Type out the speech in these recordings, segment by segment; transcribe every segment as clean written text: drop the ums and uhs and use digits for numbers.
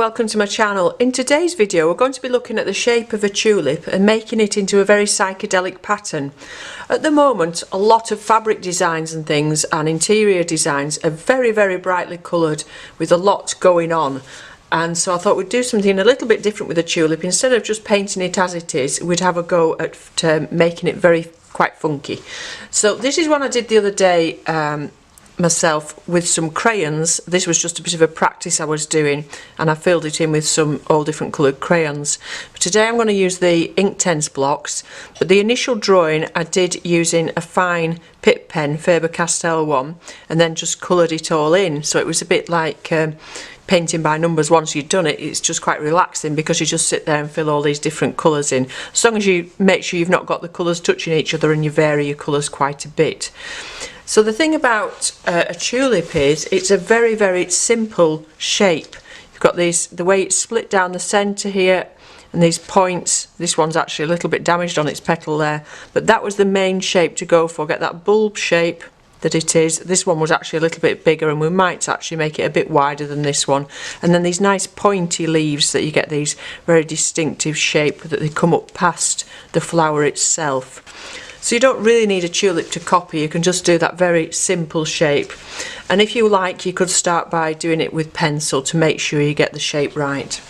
welcome to my channel. In today's video we're going to be looking at the shape of a tulip and making it into a very psychedelic pattern. At the moment a lot of fabric designs and things and interior designs are very brightly coloured with a lot going on, and so I thought we'd do something a little bit different with the tulip. Instead of just painting it as it is, we'd have a go at making it quite funky. So this is one I did the other day myself with some crayons. This was just a bit of a practice I was doing, and I filled it in with some all different coloured crayons. But today I'm going to use the Inktense blocks, but the initial drawing I did using a fine Pitt Pen, Faber Castell one, and then just coloured it all in, so it was a bit like painting by numbers. Once you've done it, it's just quite relaxing because you just sit there and fill all these different colours in, as long as you make sure you've not got the colours touching each other and you vary your colours quite a bit. So the thing about a tulip is it's a very simple shape. You've got these, the way it's split down the centre here, and these points. This one's actually a little bit damaged on its petal there, but that was the main shape to go for. Get that bulb shape that it is. This one was actually a little bit bigger, and we might actually make it a bit wider than this one. And then these nice pointy leaves that you get these very distinctive shape that they come up past the flower itself. So you don't really need a tulip to copy, you can just do that very simple shape. And if you like, you could start by doing it with pencil to make sure you get the shape right.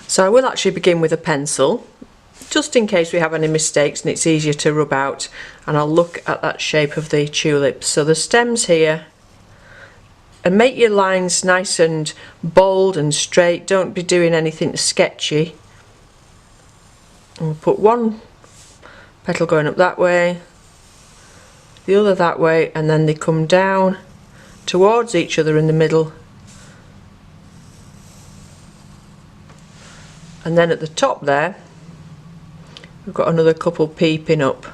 So I will actually begin with a pencil, just in case we have any mistakes and it's easier to rub out, and I'll look at that shape of the tulip. So the stems here, and make your lines nice and bold and straight, don't be doing anything sketchy. And we'll put one petal going up that way, the other that way, and then they come down towards each other in the middle, and then at the top there we've got another couple peeping up,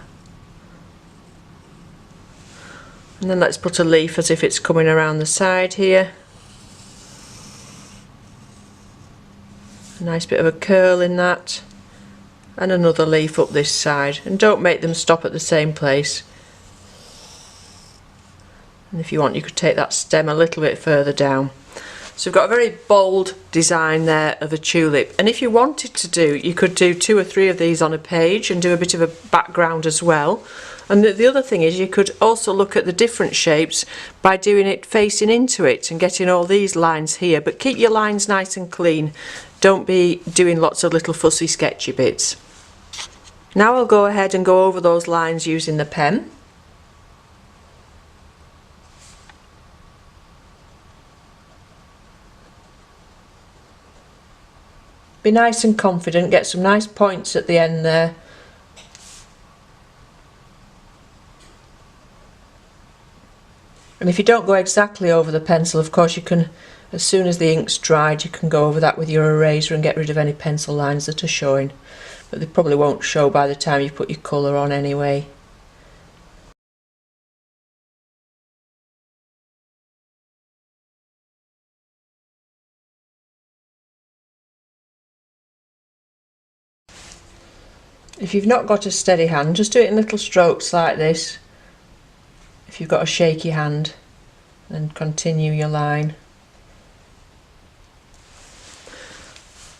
and then let's put a leaf as if it's coming around the side here, a nice bit of a curl in that, and another leaf up this side, and don't make them stop at the same place. And if you want, you could take that stem a little bit further down. So we've got a very bold design there of a tulip, and if you wanted to do, you could do 2 or 3 of these on a page and do a bit of a background as well. And the other thing is, you could also look at the different shapes by doing it facing into it and getting all these lines here, but keep your lines nice and clean. Don't be doing lots of little fussy sketchy bits. Now I'll go ahead and go over those lines using the pen. Be nice and confident, get some nice points at the end there. And if you don't go exactly over the pencil, of course you can, as soon as the ink's dried, you can go over that with your eraser and get rid of any pencil lines that are showing. But they probably won't show by the time you put your colour on anyway. If you've not got a steady hand, just do it in little strokes like this. If you've got a shaky hand, then continue your line.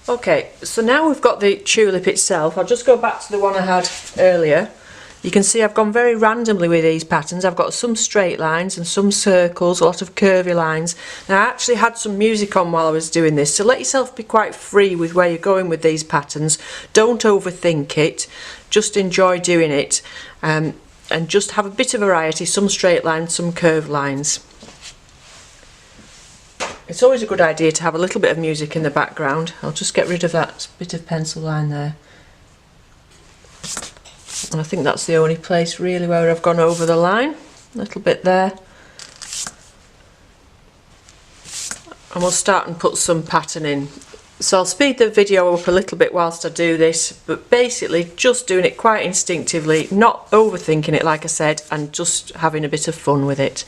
Okay, so now we've got the tulip itself. I'll just go back to the one I had earlier. You can see I've gone very randomly with these patterns. I've got some straight lines and some circles, a lot of curvy lines. Now I actually had some music on while I was doing this, so let yourself be quite free with where you're going with these patterns. Don't overthink it, just enjoy doing it, and just have a bit of variety, some straight lines, some curved lines. It's always a good idea to have a little bit of music in the background. I'll just get rid of that bit of pencil line there. And I think that's the only place really where I've gone over the line. A little bit there. And we'll start and put some pattern in. So I'll speed the video up a little bit whilst I do this, but basically just doing it quite instinctively, not overthinking it like I said, and just having a bit of fun with it.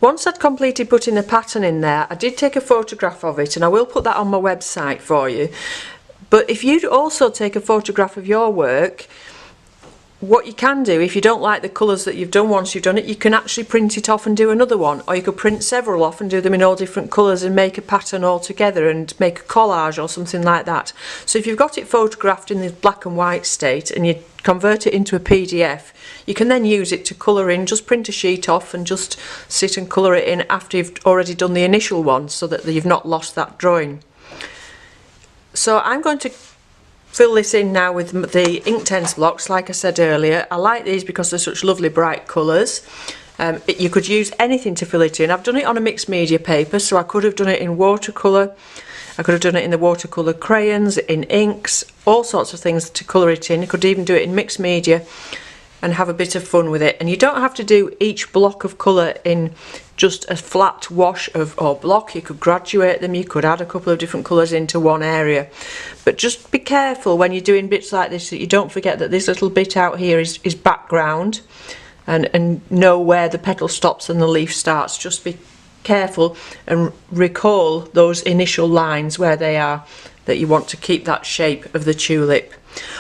Once I'd completed putting the pattern in there, I did take a photograph of it, and I will put that on my website for you. But if you also take a photograph of your work, what you can do, if you don't like the colours that you've done once you've done it, you can actually print it off and do another one, or you could print several off and do them in all different colours and make a pattern all together and make a collage or something like that. So if you've got it photographed in the black and white state and you convert it into a PDF, you can then use it to colour in. Just print a sheet off and just sit and colour it in after you've already done the initial one, so that you've not lost that drawing. So I'm going to fill this in now with the Inktense blocks. Like I said earlier, I like these because they're such lovely bright colours. You could use anything to fill it in. I've done it on a mixed media paper, so I could have done it in watercolour, I could have done it in the watercolour crayons, in inks, all sorts of things to colour it in. You could even do it in mixed media and have a bit of fun with it. And you don't have to do each block of colour in just a flat wash or block. You could graduate them, you could add a couple of different colours into one area. But just be careful when you're doing bits like this that you don't forget that this little bit out here is background, and know where the petal stops and the leaf starts. Just be careful and recall those initial lines where they are, that you want to keep that shape of the tulip.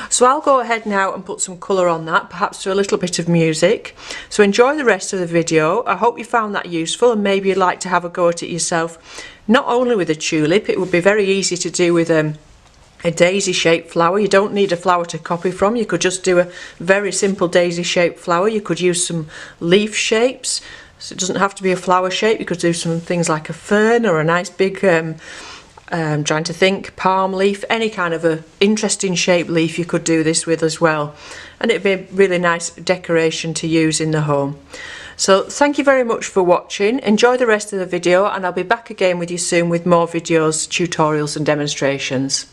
So I'll go ahead now and put some colour on that, perhaps to a little bit of music. So enjoy the rest of the video. I hope you found that useful, and maybe you'd like to have a go at it yourself. Not only with a tulip, it would be very easy to do with a daisy shaped flower. You don't need a flower to copy from. You could just do a very simple daisy shaped flower. You could use some leaf shapes, so it doesn't have to be a flower shape. You could do some things like a fern or a nice big trying to think, palm leaf, any kind of a interesting shaped leaf you could do this with as well, and it'd be a really nice decoration to use in the home. So thank you very much for watching. Enjoy the rest of the video, and I'll be back again with you soon with more videos, tutorials and demonstrations.